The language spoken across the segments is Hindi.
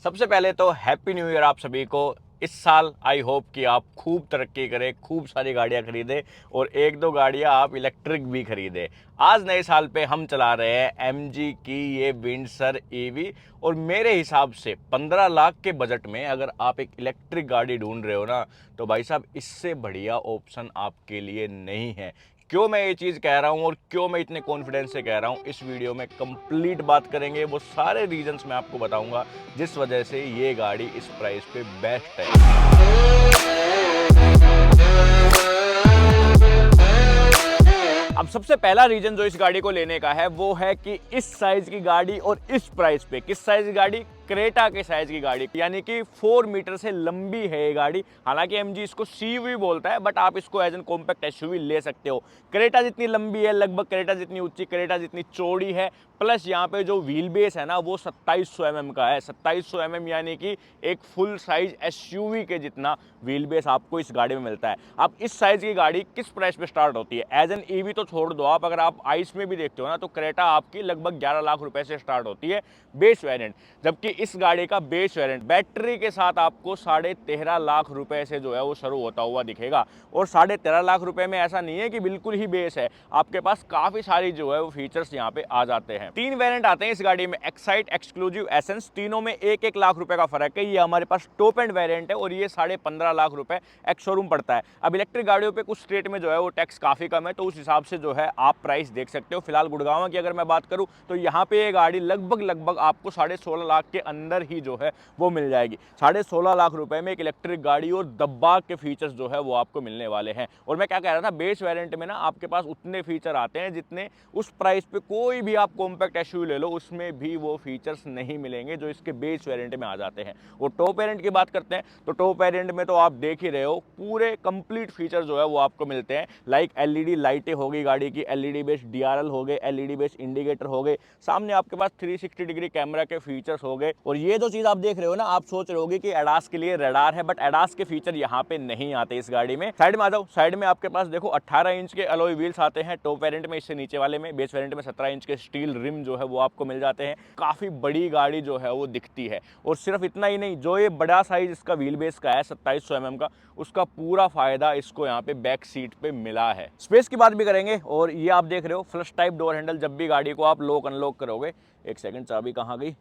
सबसे पहले तो हैप्पी न्यू ईयर आप सभी को। इस साल आई होप कि आप खूब तरक्की करें, खूब सारी गाड़ियां खरीदें और एक दो गाड़ियां आप इलेक्ट्रिक भी खरीदें। आज नए साल पे हम चला रहे हैं एमजी की ये विंडसर ईवी और मेरे हिसाब से 15 लाख के बजट में अगर आप एक इलेक्ट्रिक गाड़ी ढूंढ रहे हो ना, तो भाई साहब इससे बढ़िया ऑप्शन आपके लिए नहीं है। क्यों मैं ये चीज़ कह रहा हूँ और क्यों मैं इतने कॉन्फिडेंस से कह रहा हूँ, इस वीडियो में कंप्लीट बात करेंगे। वो सारे रीजंस मैं आपको बताऊंगा जिस वजह से ये गाड़ी इस प्राइस पे बेस्ट है। अब सबसे पहला रीजन जो इस गाड़ी को लेने का है वो है कि इस साइज की गाड़ी और इस प्राइस पे। किस साइज की गाड़ी? क्रेटा के साइज की गाड़ी, यानी कि 4 मीटर से लंबी है ये गाड़ी। हालांकि एमजी इसको सीयूवी बोलता है, बट आप इसको एज एन कॉम्पैक्ट एसयूवी ले सकते हो। क्रेटा जितनी लंबी है, लगभग क्रेटा जितनी ऊंची, क्रेटा जितनी चौड़ी है, प्लस यहाँ पे जो व्हील बेस है ना वो 2700 mm का है। 2700 mm यानी कि एक फुल साइज एसयूवी के जितना व्हील बेस आपको इस गाड़ी में मिलता है। अब इस साइज की गाड़ी किस प्राइस पे स्टार्ट होती है? एज एन ईवी तो छोड़ दो, आप अगर आप आइस में भी देखते हो ना तो क्रेटा आपकी लगभग 11 लाख रुपए से स्टार्ट होती है बेस वेरिएंट, जबकि इस गाड़ी का बेस वेरिएंट बैटरी के साथ आपको 13.5 लाख रुपए से जो है वो शुरू होता हुआ दिखेगा। और 13.5 लाख रुपए में ऐसा नहीं है कि बिल्कुल ही बेस है, आपके पास काफी सारी जो है वो फीचर्स यहाँ पे आ जाते हैं। 3 वेरिएंट आते हैं इस गाड़ी में, एक्साइट, एक्सक्लूसिव, एसेंस। तीनों में 1-1 लाख रुपए का फर्क है। ये हमारे पास टॉप एंड वेरिएंट है और ये 15.5 लाख रुपए एक्स शोरूम पड़ता है। अब इलेक्ट्रिक गाड़ियों पे कुछ स्टेट में जो है वो टैक्स काफी कम है, तो उस हिसाब से जो है आप प्राइस देख सकते हो। फिलहाल गुड़गांव की अगर मैं बात करूं तो यहाँ पे ये गाड़ी लगभग आपको 16.5 लाख के अंदर ही जो है वो मिल जाएगी। 16.5 लाख रुपए में एक इलेक्ट्रिक गाड़ी और दब्बाक के फीचर्स जो है वो आपको मिलने वाले हैं। और मैं क्या कह रहा था, बेस वेरिएंट में ना आपके पास उतने फीचर आते हैं जितने उस प्राइस पे कोई भी आप कॉम्पैक्ट एसयूवी ले लो उसमें भी वो फीचर्स नहीं मिलेंगे जो इसके बेस वेरिएंट में आ जाते हैं। और टॉप वेरिएंट की बात करते हैं तो टॉप वेरिएंट में तो आप देख ही रहे हो, पूरे कंप्लीट फीचर जो है वो आपको मिलते हैं। लाइक एलईडी लाइटें होगी गाड़ी की, एलईडी बेस्ड डीआरएल हो गए, एलईडी बेस्ड इंडिकेटर हो गए, सामने आपके पास 360 डिग्री कैमरा के फीचर्स हो गए। और ये जो चीज आप देख रहे हो ना, आप सोच रहे होगे कि एडास के लिए रडार है, बट एडास के फीचर यहाँ पे नहीं आते इस गाड़ी में। साइड में आ जाओ, साइड में आपके पास देखो 18 इंच के अलॉय व्हील्स आते हैं टॉप वेरिएंट में। इससे नीचे वाले में, बेस वेरिएंट में 17 इंच के स्टील रिम जो है वो आपको मिल जाते हैं। काफी बड़ी गाड़ी जो है वो दिखती है। और सिर्फ इतना ही नहीं, जो ये बड़ा साइज इसका व्हील बेस का है 2700 mm का, उसका पूरा फायदा इसको यहाँ पे बैक सीट पे मिला है। स्पेस की बात भी करेंगे और ये आप देख रहे हो फ्लश टाइप डोर हैंडल। जब भी गाड़ी को आप लॉक अनलॉक करोगे, एक सेकंड, चाबी कहाँ गई?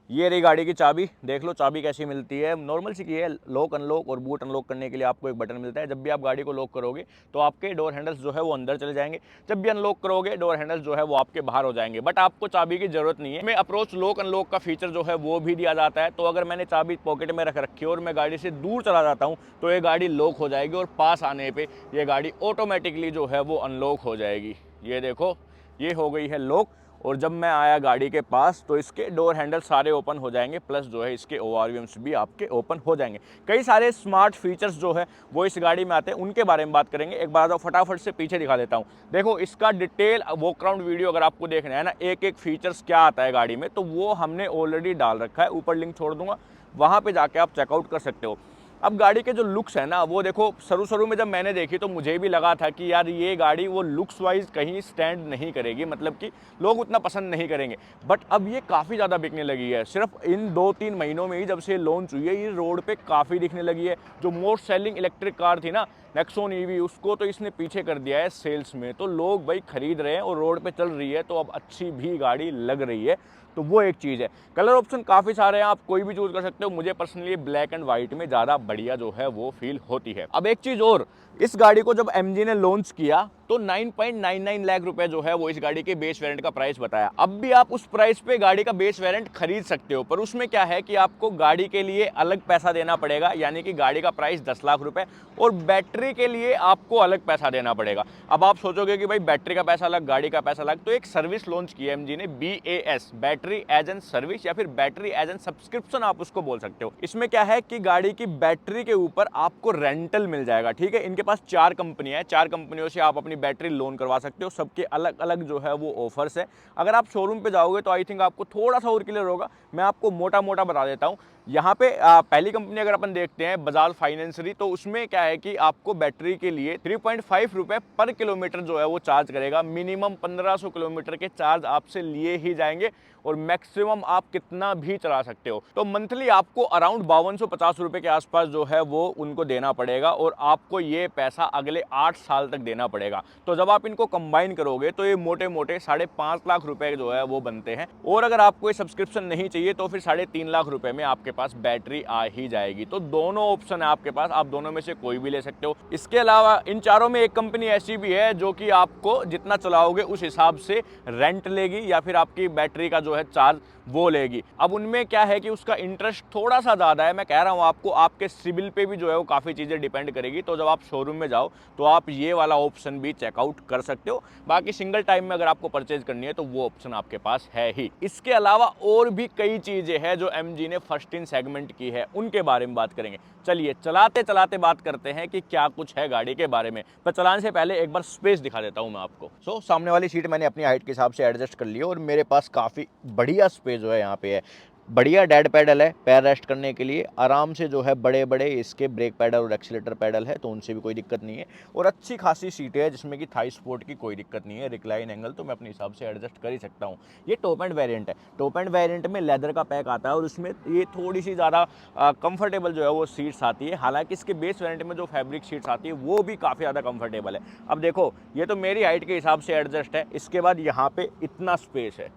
ये रही गाड़ी की चाबी, देख लो चाबी कैसी मिलती है। नॉर्मल सी की है, लॉक अनलॉक और बूट अनलॉक करने के लिए आपको एक बटन मिलता है। जब भी आप गाड़ी को लॉक करोगे तो आपके डोर हैंडल्स जो है वो अंदर चले जाएंगे, जब भी अनलॉक करोगे डोर हैंडल्स जो है वो आपके बाहर हो जाएंगे, बट आपको चाबी की जरूरत नहीं है। में अप्रोच लॉक अनलॉक का फीचर जो है वो भी दिया जाता है। तो अगर मैंने चाबी पॉकेट में रख रखी है और मैं गाड़ी से दूर चला जाता हूँ तो ये गाड़ी लॉक हो जाएगी और पास आने पर ये गाड़ी ऑटोमेटिकली जो है वो अनलॉक हो जाएगी। ये देखो, ये हो गई है लॉक। और जब मैं आया गाड़ी के पास तो इसके डोर हैंडल सारे ओपन हो जाएंगे, प्लस जो है इसके ओआरवीएम्स भी आपके ओपन हो जाएंगे। कई सारे स्मार्ट फीचर्स जो है वो इस गाड़ी में आते हैं, उनके बारे में बात करेंगे। एक बार फटाफट से पीछे दिखा देता हूँ। देखो इसका डिटेल वॉक अराउंड वीडियो अगर आपको देखना है ना, एक एक फीचर्स क्या आता है गाड़ी में, तो वो हमने ऑलरेडी डाल रखा है। ऊपर लिंक छोड़ दूंगा, वहाँ पर जाके आप चेकआउट कर सकते हो। अब गाड़ी के जो लुक्स है ना, वो देखो, शुरू में जब मैंने देखी तो मुझे भी लगा था कि यार ये गाड़ी वो लुक्स वाइज कहीं स्टैंड नहीं करेगी, मतलब कि लोग उतना पसंद नहीं करेंगे। बट अब ये काफ़ी ज़्यादा बिकने लगी है। सिर्फ इन 2-3 महीनों में ही जब से लॉन्च हुई है, ये रोड पे काफ़ी दिखने लगी है। जो मोस्ट सेलिंग इलेक्ट्रिक कार थी ना नेक्सॉन ईवी, उसको तो इसने पीछे कर दिया है सेल्स में। तो लोग भाई खरीद रहे हैं और रोड पे चल रही है, तो अब अच्छी भी गाड़ी लग रही है। तो वो एक चीज़ है। कलर ऑप्शन काफ़ी सारे हैं, आप कोई भी चूज कर सकते हो। मुझे पर्सनली ब्लैक एंड व्हाइट में ज़्यादा बढ़िया जो है वो फील होती है। अब एक चीज़ और, इस गाड़ी को जब एमजी ने लॉन्च किया तो 9.99 लाख रुपए जो है वो इस गाड़ी के बेस वेरिएंट का प्राइस बताया। अब भी आप उस प्राइस पे गाड़ी का बेस वेरिएंट खरीद सकते हो, पर उसमें क्या है कि आपको गाड़ी के लिए अलग पैसा देना पड़ेगा, यानी कि गाड़ी का प्राइस 10 लाख रुपए और बैटरी के लिए आपको अलग पैसा देना पड़ेगा। अब आप सोचोगे कि भाई बैटरी का पैसा अलग, गाड़ी का पैसा अलग, तो एक सर्विस लॉन्च की है एमजी ने, BAS, battery as an service या फिर बैटरी एज एन सब्सक्रिप्शन आप उसको बोल सकते हो। इसमें क्या है कि गाड़ी की बैटरी के ऊपर आपको रेंटल मिल जाएगा। ठीक है, इनके पास 4 कंपनियां हैं, 4 कंपनियों से आप अपनी बैटरी लोन करवा सकते हो। सबके अलग अलग जो है वो ऑफर्स है। अगर आप शोरूम पे जाओगे तो आई थिंक आपको थोड़ा सा और क्लियर होगा। मैं आपको मोटा मोटा बता देता हूँ। यहाँ पे पहली कंपनी अगर अपन देखते हैं बजाज फाइनेंसरी, तो उसमें क्या है कि आपको बैटरी के लिए 3.5 रुपए पर किलोमीटर जो है वो चार्ज करेगा। मिनिमम 1500 किलोमीटर के चार्ज आपसे लिए ही जाएंगे और मैक्सिमम आप कितना भी चला सकते हो। तो मंथली आपको अराउंड 5250 रुपए के आसपास जो है वो उनको देना पड़ेगा और आपको ये पैसा अगले 8 साल तक देना पड़ेगा। तो जब आप इनको कंबाइन करोगे तो ये मोटे मोटे 5.5 लाख रुपए जो है वो बनते हैं। और अगर आपको ये सब्सक्रिप्शन नहीं चाहिए तो फिर 3.5 लाख रुपए में आपके पास बैटरी आ ही जाएगी। तो दोनों ऑप्शन है आपके पास, आप दोनों में से कोई भी ले सकते हो। इसके अलावा इन चारों में एक कंपनी ऐसी भी है जो कि आपको जितना चलाओगे उस हिसाब से रेंट लेगी या फिर आपकी बैटरी का जो है चार्ज वो लेगी। अब उनमें क्या है कि उसका इंटरेस्ट थोड़ा सा ज़्यादा है। मैं कह रहा हूँ आपको, आपके सिविल पे भी जो है वो काफ़ी चीज़ें डिपेंड करेगी। तो जब आप शोरूम में जाओ तो आप ये वाला ऑप्शन भी चेकआउट कर सकते हो। बाकी सिंगल टाइम में अगर आपको परचेज करनी है तो वो ऑप्शन आपके पास है ही। इसके अलावा और भी कई चीज़ें हैं जो एमजी ने फर्स्ट इन सेगमेंट की है, उनके बारे में बात करेंगे। चलिए चलाते चलाते बात करते हैं कि क्या कुछ है गाड़ी के बारे में। पर चलाने से पहले एक बार स्पेस दिखा देता हूं मैं आपको। सामने वाली सीट मैंने अपनी हाइट के हिसाब से एडजस्ट कर ली और मेरे पास काफ़ी बढ़िया स्पेस जो है यहाँ पे है। बढ़िया डेड पैडल है पैर रेस्ट करने के लिए। आराम से जो है बड़े बड़े इसके ब्रेक पैडल और एक्सीलेटर पैडल है, तो उनसे भी कोई दिक्कत नहीं है। और अच्छी खासी सीटें है जिसमें कि थाई सपोर्ट की कोई दिक्कत नहीं है। रिक्लाइन एंगल तो मैं अपने हिसाब से एडजस्ट कर ही सकता हूँ। ये टॉप एंड वेरिएंट है। टॉप एंड वेरिएंट में लेदर का पैक आता है और उसमें ये थोड़ी सी ज़्यादा कंफर्टेबल जो है वो सीट्स आती है। हालांकि इसके बेस वेरिएंट में जो फैब्रिक सीट्स आती है वो भी काफ़ी ज़्यादा कंफर्टेबल है। अब देखो, ये तो मेरी हाइट के हिसाब से एडजस्ट है। इसके बाद यहाँ पे इतना स्पेस है,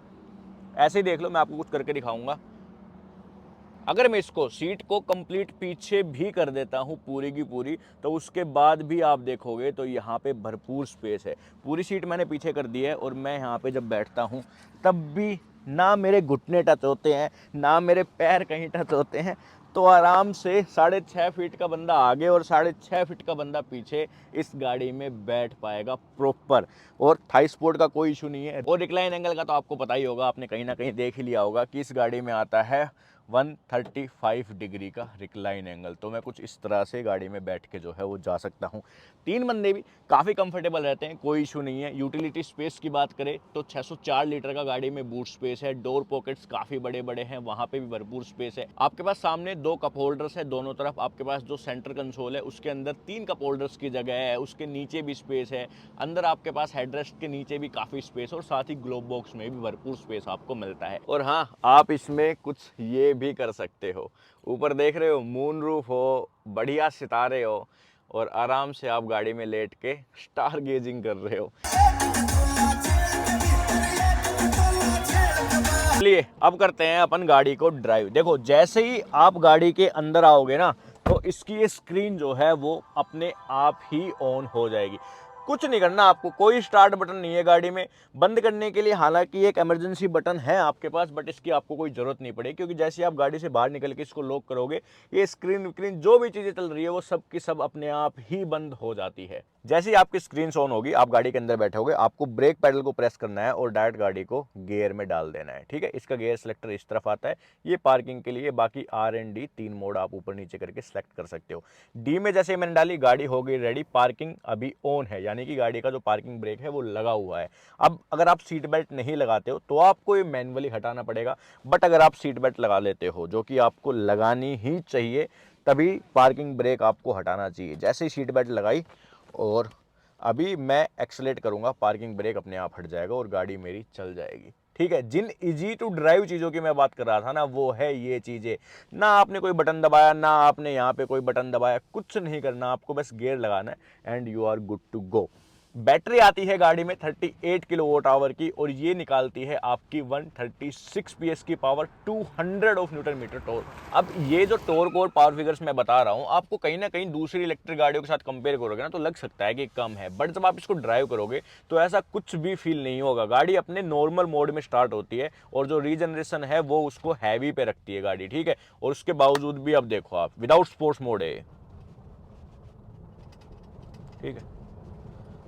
ऐसे ही देख लो, मैं आपको कुछ करके दिखाऊंगा। अगर मैं इसको सीट को कंप्लीट पीछे भी कर देता हूँ पूरी की पूरी, तो उसके बाद भी आप देखोगे तो यहाँ पे भरपूर स्पेस है। पूरी सीट मैंने पीछे कर दी है और मैं यहाँ पे जब बैठता हूँ तब भी ना मेरे घुटने टच होते हैं ना मेरे पैर कहीं टच होते हैं। तो आराम से 6.5 फीट का बंदा आगे और 6.5 फीट का बंदा पीछे इस गाड़ी में बैठ पाएगा प्रॉपर। और थाई सपोर्ट का कोई इशू नहीं है। और रिक्लाइन एंगल का तो आपको पता ही होगा, आपने कहीं ना कहीं देख ही लिया होगा कि इस गाड़ी में आता है 135 डिग्री का रिक्लाइन एंगल। तो मैं कुछ इस तरह से गाड़ी में बैठ के जो है वो जा सकता हूँ। 3 बंदे भी काफ़ी कंफर्टेबल रहते हैं, कोई इशू नहीं है। यूटिलिटी स्पेस की बात करें तो 604 लीटर का गाड़ी में बूट स्पेस है। डोर पॉकेट्स काफ़ी बड़े बड़े हैं, वहाँ पे भी भरपूर स्पेस है। आपके पास सामने 2 कप होल्डर्स है दोनों तरफ। आपके पास जो सेंटर कंसोल है उसके अंदर 3 कप होल्डर्स की जगह है। उसके नीचे भी स्पेस है। अंदर आपके पास हेडरेस्ट के नीचे भी काफ़ी स्पेस और साथ ही ग्लोब बॉक्स में भी भरपूर स्पेस आपको मिलता है। और हाँ, आप इसमें कुछ ये भी कर सकते हो। ऊपर देख रहे हो मून रूफ हो, बढ़िया सितारे हो और आराम से आप गाड़ी में लेट के स्टार गेजिंग कर रहे हो। चलिए अब करते हैं अपन गाड़ी को ड्राइव। देखो, जैसे ही आप गाड़ी के अंदर आओगे ना तो इसकी ये स्क्रीन जो है वो अपने आप ही ऑन हो जाएगी। कुछ नहीं करना आपको, कोई स्टार्ट बटन नहीं है गाड़ी में। बंद करने के लिए हालांकि एक इमरजेंसी बटन है आपके पास, बट इसकी आपको कोई जरूरत नहीं पड़ेगी क्योंकि जैसे आप गाड़ी से बाहर निकल के इसको लॉक करोगे, ये स्क्रीन जो भी चीज़ें चल रही है वो सब की सब अपने आप ही बंद हो जाती है। जैसे ही आपकी स्क्रीन ऑन होगी, आप गाड़ी के अंदर बैठे होगे, आपको ब्रेक पैडल को प्रेस करना है और डायरेक्ट गाड़ी को गियर में डाल देना है। ठीक है, इसका गियर सिलेक्टर इस तरफ आता है, ये पार्किंग के लिए। बाकी R&D 3 मोड आप ऊपर नीचे करके सिलेक्ट कर सकते हो। डी में जैसे मैंने डाली, गाड़ी हो गई रेडी। पार्किंग अभी ऑन है, यानी कि गाड़ी का जो पार्किंग ब्रेक है वो लगा हुआ है। अब अगर आप सीट बेल्ट नहीं लगाते हो तो आपको ये मैनुअली हटाना पड़ेगा, बट अगर आप सीट बेल्ट लगा लेते हो, जो कि आपको लगानी ही चाहिए, तभी पार्किंग ब्रेक आपको हटाना चाहिए। जैसे ही सीट बेल्ट लगाई और अभी मैं एक्सेलेरेट करूंगा, पार्किंग ब्रेक अपने आप हट जाएगा और गाड़ी मेरी चल जाएगी। ठीक है, जिन इजी टू ड्राइव चीज़ों की मैं बात कर रहा था ना, वो है ये चीज़ें। ना आपने कोई बटन दबाया, ना आपने यहाँ पे कोई बटन दबाया, कुछ नहीं करना, आपको बस गियर लगाना है and you are good to go. Battery आती है गाड़ी में 38 किलोवाट आवर की और ये निकालती है आपकी 136 PS की power, 200 of newton metre torque. अब ये जो टॉर्क और पावर फिगर्स मैं बता रहा हूँ आपको, कहीं ना कहीं दूसरी इलेक्ट्रिक गाड़ियों के साथ कंपेयर करोगे ना तो लग सकता है कि कम है, बट जब आप इसको ड्राइव करोगे तो ऐसा कुछ भी फील नहीं होगा। गाड़ी अपने नॉर्मल मोड में स्टार्ट होती है और जो रीजनरेशन है वो उसको हैवी पे रखती है गाड़ी। ठीक है, और उसके बावजूद भी अब देखो आप, विदाउट स्पोर्ट्स मोड है। ठीक है,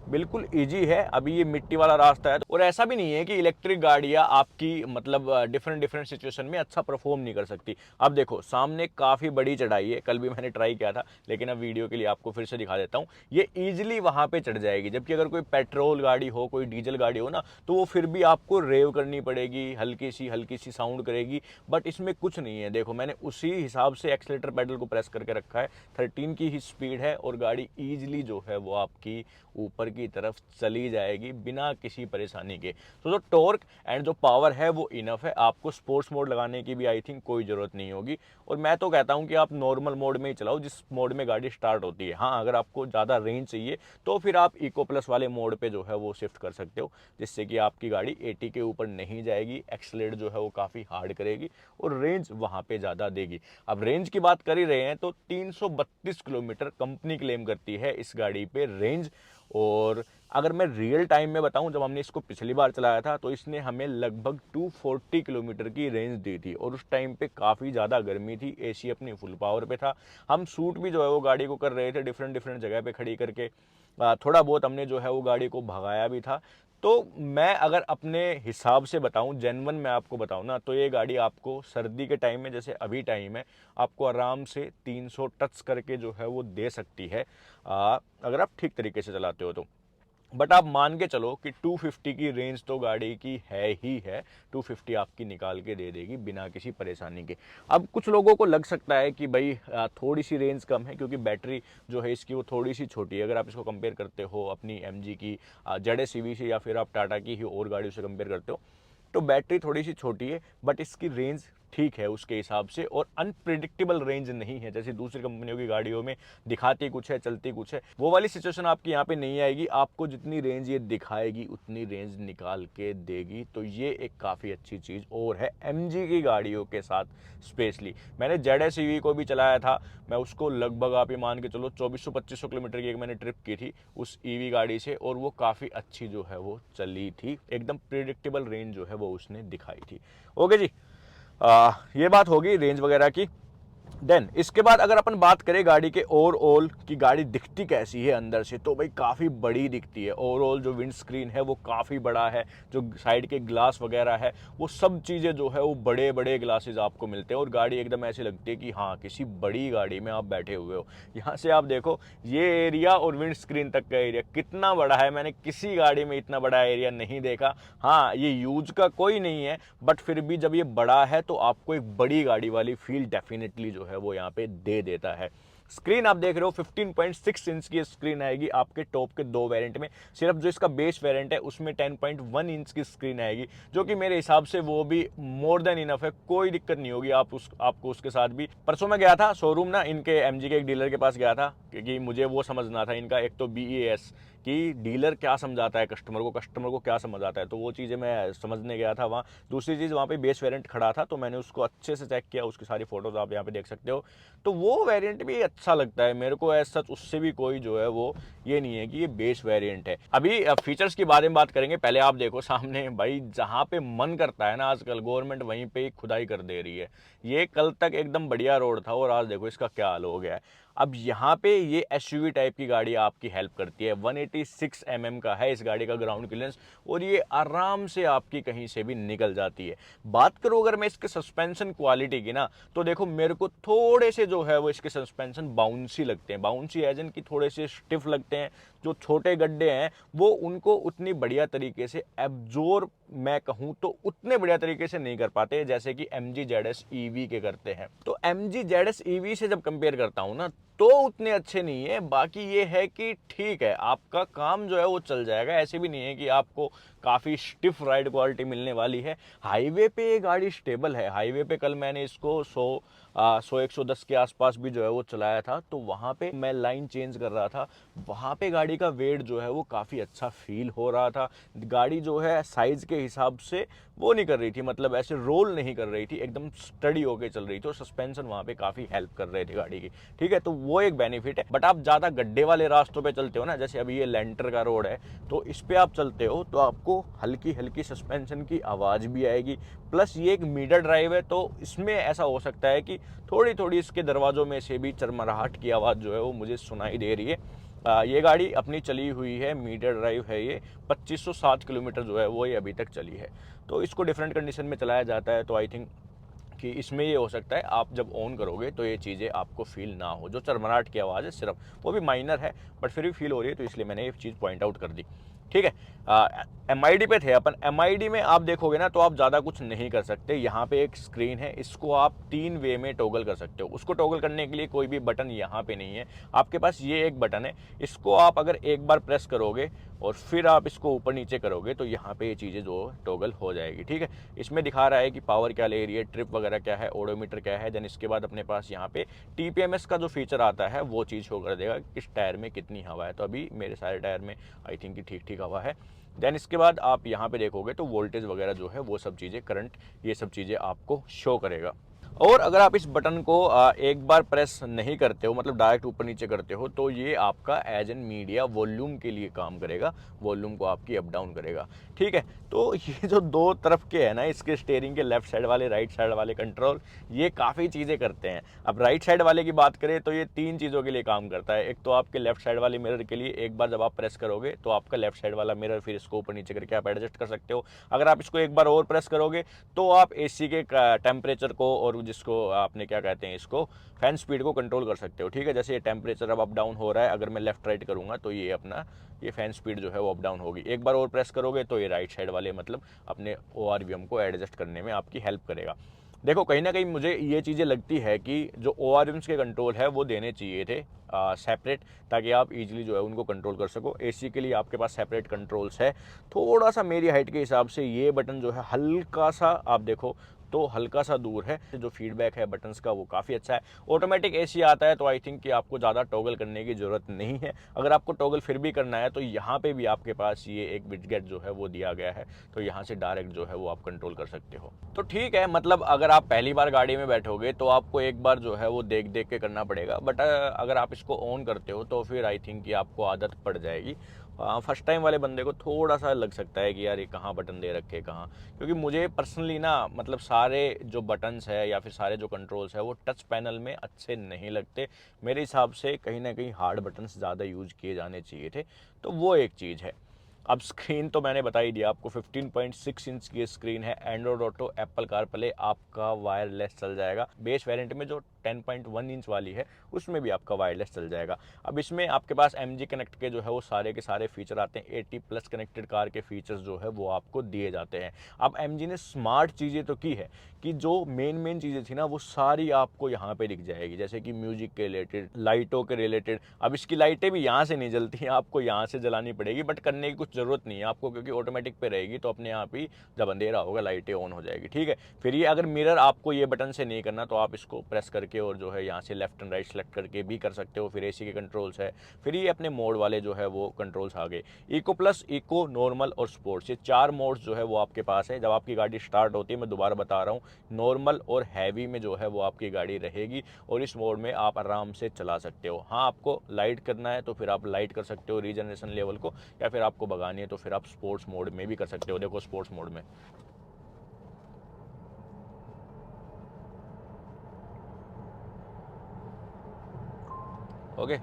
बिल्कुल ईजी है। अभी ये मिट्टी वाला रास्ता है और ऐसा भी नहीं है कि इलेक्ट्रिक गाड़ियाँ आपकी मतलब डिफरेंट डिफरेंट सिचुएशन में अच्छा परफॉर्म नहीं कर सकती। अब देखो सामने काफ़ी बड़ी चढ़ाई है, कल भी मैंने ट्राई किया था, लेकिन अब वीडियो के लिए आपको फिर से दिखा देता हूँ। ये ईजिली वहाँ पे चढ़ जाएगी, जबकि अगर कोई पेट्रोल गाड़ी हो, कोई डीजल गाड़ी हो ना, तो वो फिर भी आपको रेव करनी पड़ेगी, हल्की सी साउंड करेगी। बट इसमें कुछ नहीं है, देखो मैंने उसी हिसाब से एक्सीलेटर पेडल को प्रेस करके रखा है, 13 की ही स्पीड है और गाड़ी ईजिली जो है वो आपकी ऊपर की तरफ चली जाएगी बिना किसी परेशानी के। तो जो टॉर्क एंड जो पावर है वो इनफ है, आपको स्पोर्ट्स मोड लगाने की भी आई थिंक कोई ज़रूरत नहीं होगी। और मैं तो कहता हूँ कि आप नॉर्मल मोड में ही चलाओ, जिस मोड में गाड़ी स्टार्ट होती है। हाँ, अगर आपको ज़्यादा रेंज चाहिए तो फिर आप इको प्लस वाले मोड पे जो है वो शिफ्ट कर सकते हो, जिससे कि आपकी गाड़ी 80 के ऊपर नहीं जाएगी, एक्सीलरेट जो है वो काफ़ी हार्ड करेगी और रेंज वहाँ पे ज़्यादा देगी। अब रेंज की बात कर ही रहे हैं तो 332 किलोमीटर कंपनी क्लेम करती है इस गाड़ी पे रेंज। और अगर मैं रियल टाइम में बताऊं, जब हमने इसको पिछली बार चलाया था तो इसने हमें लगभग 240 किलोमीटर की रेंज दी थी और उस टाइम पे काफ़ी ज़्यादा गर्मी थी, एसी अपनी फुल पावर पे था। हम शूट भी जो है वो गाड़ी को कर रहे थे डिफरेंट डिफरेंट जगह पे खड़ी करके, थोड़ा बहुत हमने जो है वो गाड़ी को भगाया भी था। तो मैं अगर अपने हिसाब से बताऊं, जेन्युइन मैं आपको बताऊं ना, तो ये गाड़ी आपको सर्दी के टाइम में, जैसे अभी टाइम है, आपको आराम से 300 टच करके जो है वो दे सकती है, अगर आप ठीक तरीके से चलाते हो तो। बट आप मान के चलो कि 250 की रेंज तो गाड़ी की है ही है, 250 आपकी निकाल के दे देगी बिना किसी परेशानी के। अब कुछ लोगों को लग सकता है कि भाई थोड़ी सी रेंज कम है, क्योंकि बैटरी जो है इसकी वो थोड़ी सी छोटी है। अगर आप इसको कंपेयर करते हो अपनी MG की ZS EV से, या फिर आप टाटा की ही और गाड़ियों से कंपेयर करते हो, तो बैटरी थोड़ी सी छोटी है, बट इसकी रेंज ठीक है उसके हिसाब से, और अनप्रिडिक्टेबल रेंज नहीं है जैसे दूसरी कंपनियों की गाड़ियों में दिखाती कुछ है चलती कुछ है। वो वाली सिचुएशन आपकी यहाँ पे नहीं आएगी, आपको जितनी रेंज ये दिखाएगी उतनी रेंज निकाल के देगी। तो ये एक काफ़ी अच्छी चीज़ और है MG की गाड़ियों के साथ। स्पेशली मैंने ZS EV को भी चलाया था, मैं उसको लगभग आप ये मान के चलो 2400-2500 किलोमीटर की एक मैंने ट्रिप की थी उस EV गाड़ी से, और वो काफ़ी अच्छी जो है वो चली थी, एकदम प्रिडिक्टेबल रेंज जो है वो उसने दिखाई थी। ओके जी, ये बात होगी रेंज वगैरह की। देन इसके बाद अगर अपन बात करें गाड़ी के ओवरऑल की गाड़ी दिखती कैसी है अंदर से, तो भाई काफ़ी बड़ी दिखती है। ओवरऑल जो विंड स्क्रीन है वो काफ़ी बड़ा है, जो साइड के ग्लास वगैरह है वो सब चीज़ें जो है वो बड़े बड़े ग्लासेस आपको मिलते हैं, और गाड़ी एकदम ऐसी लगती है कि हाँ किसी बड़ी गाड़ी में आप बैठे हुए हो। यहाँ से आप देखो ये एरिया और विंड स्क्रीन तक का एरिया कितना बड़ा है, मैंने किसी गाड़ी में इतना बड़ा एरिया नहीं देखा। हाँ, ये यूज का कोई नहीं है, बट फिर भी जब ये बड़ा है तो आपको एक बड़ी गाड़ी वाली फील डेफिनेटली जो है वो यहाँ पे दे देता है। स्क्रीन आप देख रहे हो 15.6 इंच की स्क्रीन आएगी आपके टॉप के दो वेरिएंट में। सिर्फ जो इसका बेस वेरिएंट है उसमें 10.1 इंच की स्क्रीन आएगी, जो कि मेरे हिसाब से वो भी मोर देन इनफ है, कोई दिक्कत नहीं होगी आपको उसके साथ भी। परसों मैं गया था शोरूम ना, इनके MG के एक डीलर के पास गया था, क्योंकि मुझे वो समझना था इनका एक तो BAS कि डीलर क्या समझाता है कस्टमर को क्या समझ आता है, तो वो चीज़ें मैं समझने गया था वहाँ। दूसरी चीज़, वहाँ पे बेस वेरिएंट खड़ा था तो मैंने उसको अच्छे से चेक किया, उसकी सारी फोटोज आप यहाँ पे देख सकते हो। तो वो वेरिएंट भी अच्छा लगता है मेरे को, ऐसा सच उससे भी कोई जो है वो ये नहीं है कि ये बेस वेरिएंट है। अभी फीचर्स के बारे में बात करेंगे, पहले आप देखो सामने भाई, जहाँ पे मन करता है ना आजकल गवर्नमेंट वहीं पे ही खुदाई कर दे रही है। ये कल तक एकदम बढ़िया रोड था और आज देखो इसका क्या हाल हो गया है। अब यहाँ पे ये SUV टाइप की गाड़ी आपकी हेल्प करती है, 186 mm का है इस गाड़ी का ग्राउंड क्लियरेंस, और ये आराम से आपकी कहीं से भी निकल जाती है। बात करूँ अगर मैं इसके सस्पेंशन क्वालिटी की ना, तो देखो मेरे को थोड़े से जो है वो इसके सस्पेंशन बाउंसी लगते हैं, बाउंसी एज इन की थोड़े से स्टिफ लगते हैं। जो छोटे गड्ढे हैं वो उनको उतनी बढ़िया तरीके से एब्जॉर्ब, मैं कहूँ तो उतने बढ़िया तरीके से नहीं कर पाते जैसे कि MG ZS EV के करते हैं। तो MG ZS EV से जब कंपेयर करता हूँ ना, तो उतने अच्छे नहीं है। बाकी ये है कि ठीक है, आपका काम जो है वो चल जाएगा, ऐसे भी नहीं है कि आपको काफ़ी स्टिफ राइड क्वालिटी मिलने वाली है। हाईवे पे ये गाड़ी स्टेबल है, हाईवे पे कल मैंने इसको 100-110 के आसपास भी जो है वो चलाया था, तो वहाँ पे मैं लाइन चेंज कर रहा था, वहाँ पे गाड़ी का वेट जो है वो काफ़ी अच्छा फील हो रहा था। गाड़ी जो है साइज़ के हिसाब से वो नहीं कर रही थी, मतलब ऐसे रोल नहीं कर रही थी, एकदम स्टडी होके चल रही थी, और सस्पेंशन वहाँ पे काफ़ी हेल्प कर रहे थे गाड़ी की। ठीक है, तो वो एक बेनिफिट है। बट आप ज़्यादा गड्ढे वाले रास्तों पे चलते हो ना, जैसे अभी ये लेंटर का रोड है, तो इस पे आप चलते हो तो आपको हल्की हल्की सस्पेंशन की आवाज़ भी आएगी। प्लस ये एक मीटर ड्राइव है, तो इसमें ऐसा हो सकता है कि थोड़ी थोड़ी इसके दरवाज़ों में से भी चरमराहट की आवाज़ जो है वो मुझे सुनाई दे रही है। ये गाड़ी अपनी चली हुई है, मीटर ड्राइव है ये, 2507 किलोमीटर जो है वो ये अभी तक चली है। तो इसको डिफरेंट कंडीशन में चलाया जाता है, तो आई थिंक कि इसमें ये हो सकता है आप जब ऑन करोगे तो ये चीज़ें आपको फील ना हो, जो चरमराहट की आवाज़ है सिर्फ, वो भी माइनर है बट फिर भी फील हो रही है, तो इसलिए मैंने ये चीज़ पॉइंट आउट कर दी। ठीक है, MID पे थे अपन। MID में आप देखोगे ना तो आप ज़्यादा कुछ नहीं कर सकते। यहाँ पे एक स्क्रीन है, इसको आप 3 वे में टॉगल कर सकते हो। उसको टॉगल करने के लिए कोई भी बटन यहाँ पे नहीं है, आपके पास ये एक बटन है। इसको आप अगर एक बार प्रेस करोगे और फिर आप इसको ऊपर नीचे करोगे तो यहाँ पे ये चीज़ें जो टॉगल हो जाएगी। ठीक है, इसमें दिखा रहा है कि पावर क्या ले रही है, ट्रिप वगैरह क्या है, ओडोमीटर क्या है। देन इसके बाद अपने पास यहाँ पे TPMS का जो फीचर आता है वो चीज़ शो कर देगा किस टायर में कितनी हवा है। तो अभी मेरे सारे टायर में आई थिंक कि ठीक ठीक हवा है। देन इसके बाद आप यहाँ पे देखोगे तो वोल्टेज वगैरह जो है वो सब चीज़ें, करंट, ये सब चीज़ें आपको शो करेगा। और अगर आप इस बटन को एक बार प्रेस नहीं करते हो, मतलब डायरेक्ट ऊपर नीचे करते हो, तो ये आपका एज एन मीडिया वॉल्यूम के लिए काम करेगा, वॉल्यूम को आपकी अप डाउन करेगा। ठीक है, तो ये जो दो तरफ के है ना इसके स्टीयरिंग के, लेफ्ट साइड वाले राइट साइड वाले कंट्रोल, ये काफ़ी चीज़ें करते हैं। अब राइट साइड वाले की बात करें तो ये 3 चीज़ों के लिए काम करता है। एक तो आपके लेफ्ट साइड वाले मिरर के लिए, एक बार जब आप प्रेस करोगे तो आपका लेफ्ट साइड वाला मिरर, फिर इसको ऊपर नीचे करके आप एडजस्ट कर सकते हो। अगर आप इसको एक बार और प्रेस करोगे तो आप AC के टेम्परेचर को, और जिसको आपने क्या कहते हैं, इसको फैन स्पीड को कंट्रोल कर सकते हो। ठीक है, जैसे ये टेम्परेचर अब अप डाउन हो रहा है, अगर मैं लेफ्ट राइट करूंगा तो ये अपना ये फैन स्पीड जो है वो अप डाउन होगी। एक बार और प्रेस करोगे तो ये राइट साइड वाले मतलब अपने ORVM को एडजस्ट करने में आपकी हेल्प करेगा। देखो कहीं ना कहीं मुझे ये चीज़ें लगती है कि जो ORVMs के कंट्रोल है वो देने चाहिए थे सेपरेट, ताकि आप इजीली जो है उनको कंट्रोल कर सको। AC के लिए आपके पास सेपरेट कंट्रोल्स है। थोड़ा सा मेरी हाइट के हिसाब से ये बटन जो है हल्का सा, आप देखो तो हल्का सा दूर है। जो फीडबैक है बटन्स का वो काफ़ी अच्छा है। ऑटोमेटिक AC आता है तो आई थिंक कि आपको ज़्यादा टॉगल करने की ज़रूरत नहीं है। अगर आपको टॉगल फिर भी करना है तो यहाँ पे भी आपके पास ये एक विडजेट जो है वो दिया गया है, तो यहाँ से डायरेक्ट जो है वो आप कंट्रोल कर सकते हो। तो ठीक है, मतलब अगर आप पहली बार गाड़ी में बैठोगे तो आपको एक बार जो है वो देख देख के करना पड़ेगा, बट अगर आप इसको ऑन करते हो तो फिर आई थिंक कि आपको आदत पड़ जाएगी। फर्स्ट टाइम वाले बंदे को थोड़ा सा लग सकता है कि यार ये कहाँ बटन दे रखे कहाँ, क्योंकि मुझे पर्सनली ना मतलब सारे जो बटन्स है या फिर सारे जो कंट्रोल्स है वो टच पैनल में अच्छे नहीं लगते। मेरे हिसाब से कहीं ना कहीं हार्ड बटन्स ज़्यादा यूज किए जाने चाहिए थे, तो वो एक चीज़ है। अब स्क्रीन तो मैंने बता ही दिया आपको, 15.6 इंच की स्क्रीन है। एंड्रॉइड ऑटो, एप्पल कारप्ले आपका वायरलेस चल जाएगा। बेस वेरिएंट में जो 10.1 इंच वाली है उसमें भी आपका वायरलेस चल जाएगा। अब इसमें आपके पास MG कनेक्ट के जो है वो सारे के सारे फीचर आते हैं। 80+ कनेक्टेड कार के फीचर्स जो है वो आपको दिए जाते हैं। अब MG ने स्मार्ट चीज़ें तो की है कि जो मेन चीज़ें थी ना वो सारी आपको यहाँ पे दिख जाएगी, जैसे कि म्यूजिक के रिलेटेड, लाइटों के रिलेटेड। अब इसकी लाइटें भी यहाँ से नहीं जलती हैं, आपको यहाँ से जलानी पड़ेगी, बट करने की कुछ ज़रूरत नहीं है आपको, क्योंकि ऑटोमेटिक पे रहेगी तो अपने आप ही जब अंधेरा होगा लाइटें ऑन हो जाएगी। ठीक है, फिर ये अगर मिरर आपको ये बटन से नहीं करना तो आप इसको प्रेस करके और जो है यहाँ से लेफ्ट एंड राइट सेलेक्ट करके भी कर सकते हो। फिर AC के कंट्रोल्स है, फिर ये अपने मोड वाले जो है वो कंट्रोल्स आ गए, इको प्लस, इको, नॉर्मल और स्पोर्ट्स। ये 4 मोड्स जो है वो आपके पास है। जब आपकी गाड़ी स्टार्ट होती है, मैं दोबारा बता रहा हूँ, नॉर्मल और हैवी में जो है वो आपकी गाड़ी रहेगी, और इस मोड में आप आराम से चला सकते हो। हाँ, आपको लाइट करना है तो फिर आप लाइट कर सकते हो रीजनरेशन लेवल को, या फिर आपको भगानी है तो फिर आप स्पोर्ट्स मोड में भी कर सकते हो। देखो स्पोर्ट्स मोड में ओके,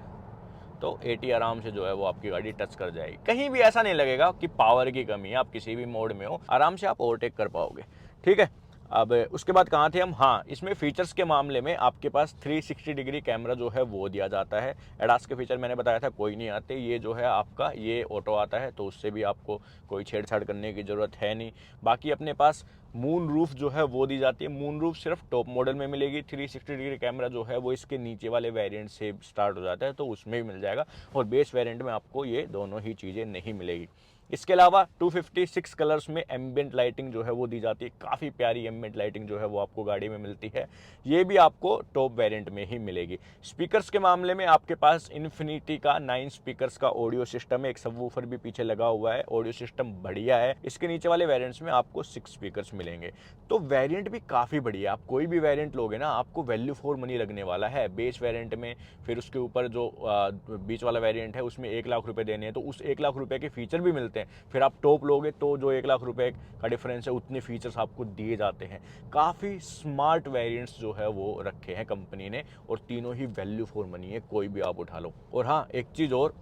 तो 80 आराम से जो है वो आपकी गाड़ी टच कर जाएगी। कहीं भी ऐसा नहीं लगेगा कि पावर की कमी है, आप किसी भी मोड में हो आराम से आप ओवरटेक कर पाओगे। ठीक है, अब उसके बाद कहाँ थे हम, हाँ, इसमें फीचर्स के मामले में आपके पास 360 डिग्री कैमरा जो है वो दिया जाता है। एडास के फीचर मैंने बताया था कोई नहीं आते, ये जो है आपका ये ऑटो आता है, तो उससे भी आपको कोई छेड़छाड़ करने की ज़रूरत है नहीं। बाकी अपने पास मून रूफ जो है वो दी जाती है। मून रूफ सिर्फ टॉप मॉडल में मिलेगी। 360 डिग्री कैमरा जो है वो इसके नीचे वाले वेरिएंट से स्टार्ट हो जाता है, तो उसमें भी मिल जाएगा, और बेस वेरिएंट में आपको ये दोनों ही चीज़ें नहीं मिलेगी। इसके अलावा 256 कलर्स में एम्बिएंट लाइटिंग जो है वो दी जाती है। काफ़ी प्यारी एम्बिएंट लाइटिंग जो है वो आपको गाड़ी में मिलती है। ये भी आपको टॉप वेरिएंट में ही मिलेगी। स्पीकर्स के मामले में आपके पास इन्फिनिटी का 9 स्पीकर्स का ऑडियो सिस्टम है। एक सबवूफर भी पीछे लगा हुआ है, ऑडियो सिस्टम बढ़िया है। इसके नीचे वाले वेरिएंट्स में आपको 6 स्पीकर्स मिलेंगे, तो वेरिएंट भी काफ़ी बढ़िया। आप कोई भी वेरिएंट लोगे ना, आपको वैल्यू फॉर मनी लगने वाला है बेस वेरिएंट में। फिर उसके ऊपर जो बीच वाला वेरिएंट है उसमें 1 लाख रुपए देने हैं, तो उस 1 लाख रुपए के फीचर भी मिलते हैं हैं। फिर आप टॉप लोगे तो जो 1 लाख रुपए का डिफरेंस है उतने फीचर्स आपको दिए जाते हैं। काफ़ी स्मार्ट वेरिएंट्स जो है वो रखे हैं कंपनी ने, और तीनों ही वैल्यू फॉर मनी है, कोई भी आप उठा लो। और हाँ, एक चीज़ और,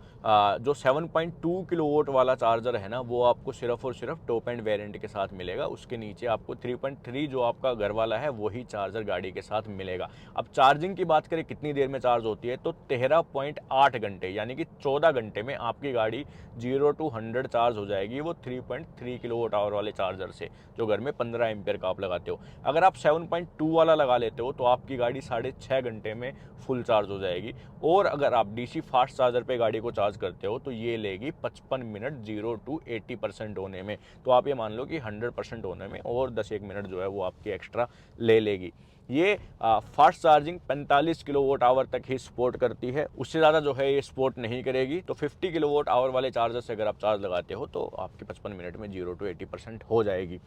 जो 7.2 किलोवाट वाला चार्जर है ना, वो आपको सिर्फ और सिर्फ टॉप एंड वेरिएंट के साथ मिलेगा। उसके नीचे आपको 3.3 जो आपका घर वाला है वही चार्जर गाड़ी के साथ मिलेगा। अब चार्जिंग की बात करें कितनी देर में चार्ज होती है, तो 13.8 घंटे, यानी कि 14 घंटे में आपकी गाड़ी 0 to 100 चार्ज हो जाएगी, वो 3.3 किलोवाट आवर वाले चार्जर से, जो घर में 15 एम्पियर का आप लगाते हो। अगर आप 7.2 वाला लगा लेते हो तो आपकी गाड़ी 6.5 घंटे में फुल चार्ज हो जाएगी। और अगर आप डीसी फास्ट चार्जर पे गाड़ी को चार्ज करते हो तो ये लेगी 55 मिनट 0 to 80% होने में। तो आप ये मान लो कि 100% होने में और 10-1 मिनट जो है वो आपकी एक्स्ट्रा ले लेगी। ये फास्ट चार्जिंग 45 किलोवाट आवर तक ही सपोर्ट करती है, उससे ज़्यादा जो है ये सपोर्ट नहीं करेगी। तो 50 किलोवाट आवर वाले चार्जर से अगर आप चार्ज लगाते हो तो आपकी 55 मिनट में 0 to 80% हो जाएगी।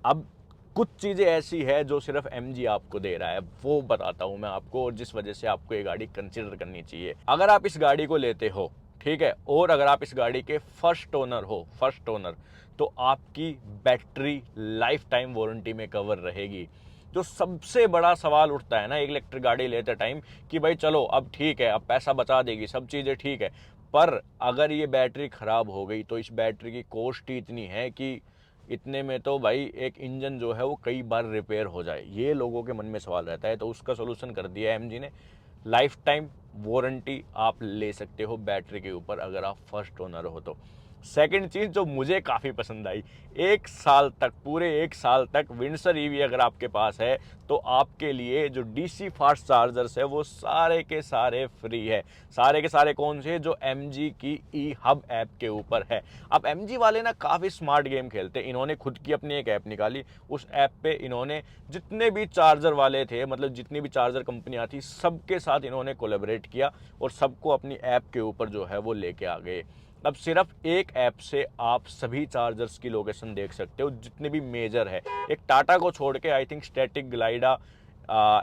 अब कुछ चीज़ें ऐसी है जो सिर्फ MG आपको दे रहा है, वो बताता हूँ मैं आपको, और जिस वजह से आपको ये गाड़ी कंसिडर करनी चाहिए। अगर आप इस गाड़ी को लेते हो, ठीक है, और अगर आप इस गाड़ी के फर्स्ट ओनर, तो आपकी बैटरी लाइफ टाइम वारंटी में कवर रहेगी। जो सबसे बड़ा सवाल उठता है ना एक इलेक्ट्रिक गाड़ी लेते टाइम, कि भाई चलो अब ठीक है, अब पैसा बचा देगी, सब चीज़ें ठीक है, पर अगर ये बैटरी ख़राब हो गई तो इस बैटरी की कॉस्ट ही इतनी है कि इतने में तो भाई एक इंजन जो है वो कई बार रिपेयर हो जाए। ये लोगों के मन में सवाल रहता है, तो उसका सोल्यूशन कर दिया है MG ने। लाइफ टाइम वारंटी आप ले सकते हो बैटरी के ऊपर अगर आप फर्स्ट ओनर हो तो। सेकंड चीज़ जो मुझे काफ़ी पसंद आई, 1 साल तक, पूरे 1 साल तक विंडसर EV अगर आपके पास है तो आपके लिए जो DC फास्ट चार्जर्स है वो सारे के सारे फ्री है। सारे के सारे कौन से, जो MG की E-हब ऐप के ऊपर है। अब MG वाले ना काफ़ी स्मार्ट गेम खेलते हैं, इन्होंने खुद की अपनी एक ऐप निकाली, उस ऐप पे इन्होंने जितने भी चार्जर वाले थे, मतलब जितनी भी चार्जर कंपनियाँ थी, सबके साथ इन्होंने कोलैबोरेट किया और सबको अपनी ऐप के ऊपर जो है वो लेके आ गए। अब सिर्फ एक ऐप से आप सभी चार्जर्स की लोकेशन देख सकते हो जितने भी मेजर है। एक टाटा को छोड़ के I think Statiq, Glida,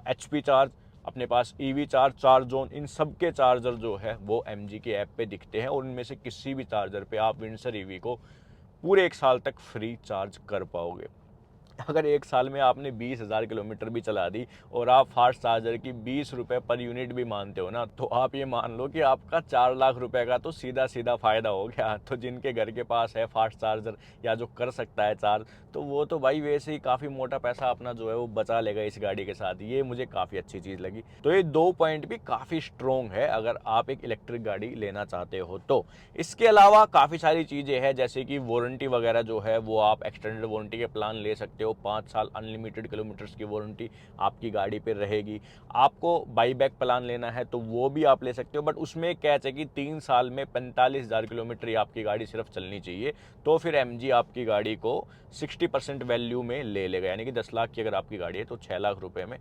HP charge, अपने पास EV चार्ज, चार्ज जोन, इन सब के चार्जर जो है वो MG की ऐप पे दिखते हैं, और उनमें से किसी भी चार्जर पे आप विंडसर EV को पूरे 1 साल तक फ्री चार्ज कर पाओगे। अगर 1 साल में आपने 20,000 किलोमीटर भी चला दी और आप फास्ट चार्जर की 20 रुपये पर यूनिट भी मानते हो ना, तो आप ये मान लो कि आपका 4 लाख रुपए का तो सीधा सीधा फ़ायदा हो गया। तो जिनके घर के पास है फास्ट चार्जर या जो कर सकता है चार्ज, तो वो तो भाई वैसे ही काफ़ी मोटा पैसा अपना जो है वो बचा लेगा इस गाड़ी के साथ। ये मुझे काफ़ी अच्छी चीज़ लगी। तो ये 2 पॉइंट भी काफ़ी स्ट्रॉन्ग है अगर आप एक इलेक्ट्रिक गाड़ी लेना चाहते हो तो। इसके अलावा काफ़ी सारी चीज़ें हैं, जैसे कि वारंटी वगैरह जो है वो आप एक्सटेंडेड वारंटी के प्लान ले सकते हो। 5 साल अनलिमिटेड किलोमीटर्स की वारंटी आपकी गाड़ी पे रहेगी। आपको बाईबैक प्लान लेना है तो वो भी आप ले सकते हो, बट उसमें एक कैच है कि 3 साल में 45,000 किलोमीटर ही आपकी गाड़ी सिर्फ चलनी चाहिए, तो फिर MG आपकी गाड़ी को 60% वैल्यू में ले लेगा। यानी कि 10 लाख की अगर आपकी गाड़ी है तो 6 लाख रुपए में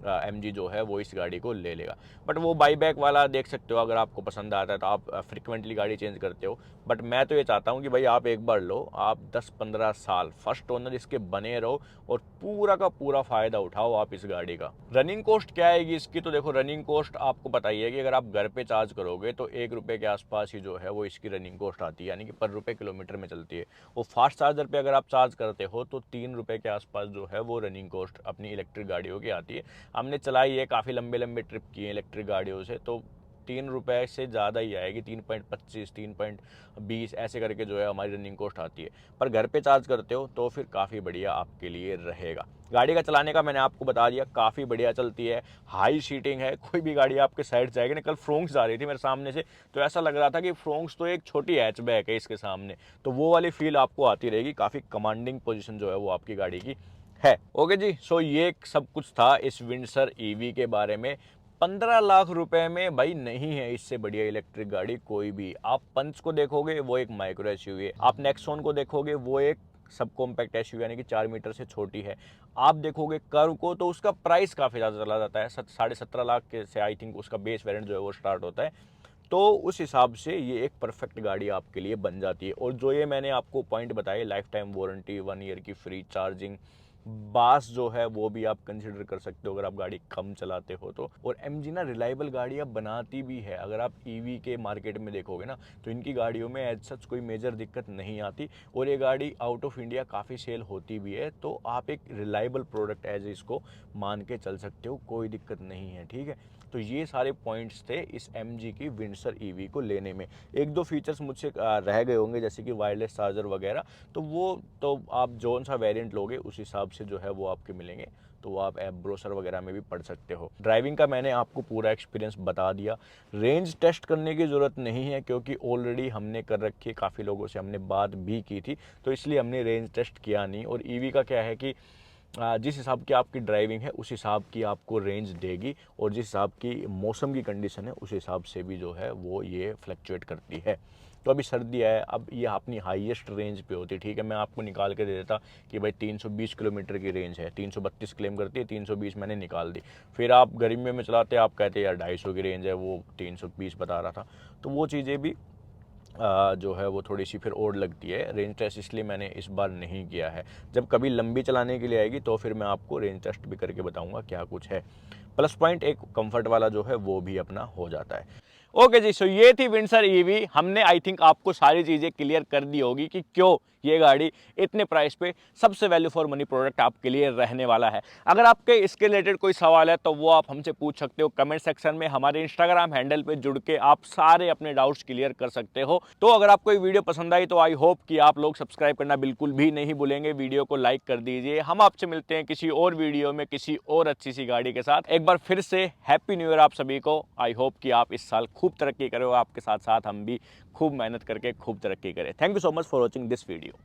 MG जो है वो इस गाड़ी को ले लेगा। बट वो बाईबैक वाला देख सकते हो, अगर आपको पसंद आता है तो आप फ्रिक्वेंटली गाड़ी चेंज करते हो। बट मैं तो ये चाहता हूँ कि भाई आप एक बार लो, आप 10-15 साल फर्स्ट ओनर इसके बने रहो और पूरा का पूरा फ़ायदा उठाओ आप इस गाड़ी का। रनिंग कॉस्ट क्या आएगी इसकी, तो देखो रनिंग कॉस्ट आपको पता ही है कि अगर आप घर पे चार्ज करोगे तो 1 रुपये के आसपास ही जो है वो इसकी रनिंग कॉस्ट आती है, यानी कि पर रुपये किलोमीटर में चलती है। वो फास्ट चार्जर पे अगर आप चार्ज करते हो तो 3 रुपये के आसपास जो है वो रनिंग कॉस्ट अपनी इलेक्ट्रिक गाड़ियों की आती है। हमने चलाई है, काफ़ी लंबे लंबे ट्रिप किए इलेक्ट्रिक गाड़ियों से, तो 3 रुपये से ज़्यादा ही आएगी, 3.25, 3.20 ऐसे करके जो है हमारी रनिंग कॉस्ट आती है। पर घर पे चार्ज करते हो तो फिर काफ़ी बढ़िया आपके लिए रहेगा। गाड़ी का चलाने का मैंने आपको बता दिया, काफ़ी बढ़िया चलती है, हाई सीटिंग है। कोई भी गाड़ी आपके साइड जाएगी ना, कल फ्रोंक्स जा रही थी मेरे सामने से, तो ऐसा लग रहा था कि फ्रोंक्स तो एक छोटी हैचबैक है इसके सामने, तो वो वाली फील आपको आती रहेगी। काफ़ी कमांडिंग पोजीशन जो है वो आपकी गाड़ी की है। ओके जी, सो ये सब कुछ था इस विंडसर EV के बारे में। 15 लाख रुपए में भाई नहीं है इससे बढ़िया इलेक्ट्रिक गाड़ी कोई भी। आप पंच को देखोगे वो एक माइक्रो एसयूवी है, आप नेक्सॉन को देखोगे वो एक सब कॉम्पैक्ट एसयूवी यानी कि 4 मीटर से छोटी है। आप देखोगे कर्व को तो उसका प्राइस काफ़ी ज़्यादा चला जाता है, 17.5 लाख के से आई थिंक उसका बेस वेरिएंट जो है वो स्टार्ट होता है। तो उस हिसाब से ये एक परफेक्ट गाड़ी आपके लिए बन जाती है। और जो ये मैंने आपको पॉइंट बताए, लाइफ टाइम वारंटी, 1 ईयर की फ्री चार्जिंग, बास जो है वो भी आप कंसिडर कर सकते हो अगर आप गाड़ी कम चलाते हो तो। और MG ना रिलायबल गाड़ी अब बनाती भी है। अगर आप EV के मार्केट में देखोगे ना तो इनकी गाड़ियों में एज सच कोई मेजर दिक्कत नहीं आती, और ये गाड़ी आउट ऑफ इंडिया काफ़ी सेल होती भी है। तो आप एक रिलायबल प्रोडक्ट एज इसको मान के चल सकते हो, कोई दिक्कत नहीं है, ठीक है। तो ये सारे पॉइंट्स थे इस MG की विंडसर EV को लेने में। एक दो फीचर्स मुझसे रह गए होंगे जैसे कि वायरलेस चार्जर वगैरह, तो वो तो आप जौन सा वेरिएंट लोगे उस हिसाब से जो है वो आपके मिलेंगे, तो वो आप ऐप ब्रोशर वगैरह में भी पढ़ सकते हो। ड्राइविंग का मैंने आपको पूरा एक्सपीरियंस बता दिया। रेंज टेस्ट करने की ज़रूरत नहीं है क्योंकि ऑलरेडी हमने कर रखी है, काफ़ी लोगों से हमने बात भी की थी, तो इसलिए हमने रेंज टेस्ट किया नहीं। और EV का क्या है कि जिस हिसाब की आपकी ड्राइविंग है उस हिसाब की आपको रेंज देगी, और जिस हिसाब की मौसम की कंडीशन है उस हिसाब से भी जो है वो ये फ्लक्चुएट करती है। तो अभी सर्दी है, अब ये अपनी हाईएस्ट रेंज पे होती है, ठीक है। मैं आपको निकाल के दे देता कि भाई 320 किलोमीटर की रेंज है, 332 क्लेम करती है, 320 मैंने निकाल दी। फिर आप गर्मियों में चलाते आप कहते यार 250 की रेंज है, वो 320 बता रहा था। तो वो चीज़ें भी जो है वो थोड़ी सी फिर और लगती है। रेंज टेस्ट इसलिए मैंने इस बार नहीं किया है। जब कभी लंबी चलाने के लिए आएगी तो फिर मैं आपको रेंज टेस्ट भी करके बताऊंगा क्या कुछ है। प्लस पॉइंट एक कंफर्ट वाला जो है वो भी अपना हो जाता है। ओके जी, सो ये थी विंडसर EV। हमने आई थिंक आपको सारी चीज़ें क्लियर कर दी होगी कि क्यों ये गाड़ी इतने प्राइस पे सबसे वैल्यू फॉर मनी प्रोडक्ट आपके लिए रहने वाला है। अगर आपके इसके रिलेटेड कोई सवाल है तो वो आप हमसे पूछ सकते हो कमेंट सेक्शन में। हमारे इंस्टाग्राम हैंडल पे जुड़ के आप सारे अपने डाउट्स क्लियर कर सकते हो। तो अगर आपको ये वीडियो पसंद आई तो आई होप कि आप लोग सब्सक्राइब करना बिल्कुल भी नहीं भूलेंगे, वीडियो को लाइक कर दीजिए। हम आपसे मिलते हैं किसी और वीडियो में किसी और अच्छी सी गाड़ी के साथ। एक बार फिर से हैप्पी न्यू ईयर आप सभी को। आई होप कि आप इस साल खूब तरक्की करो, आपके साथ साथ हम भी खूब मेहनत करके खूब तरक्की करें। Thank you so much for watching this video.